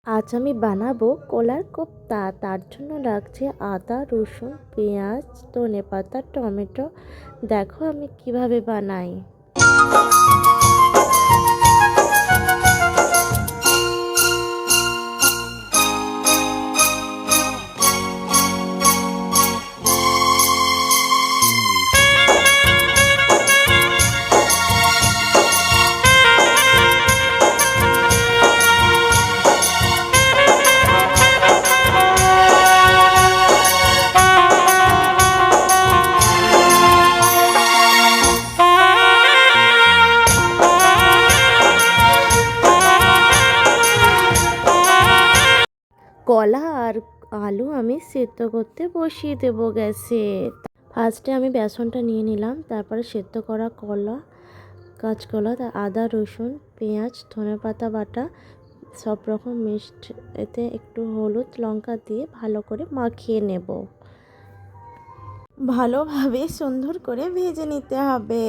আজ আমি বানাবো কলার কোপ্তা। তার জন্য লাগছে আদা, রসুন, পেঁয়াজ, ধনেপাতা, টমেটো। দেখো আমি কিভাবে বানাই। কলা আর আলু আমি সেদ্ধ করতে বসিয়ে দেবো গ্যাসে। ফার্স্টে আমি বেসনটা নিয়ে নিলাম, তারপরে সেদ্ধ করা কলা, কাঁচকলা, আদা, রসুন, পেঁয়াজ, ধনেপাতা বাটা সব রকম মিক্সড, এতে একটু হলুদ লঙ্কা দিয়ে ভালো করে মাখিয়ে নেব। ভালোভাবে সুন্দর করে ভেজে নিতে হবে।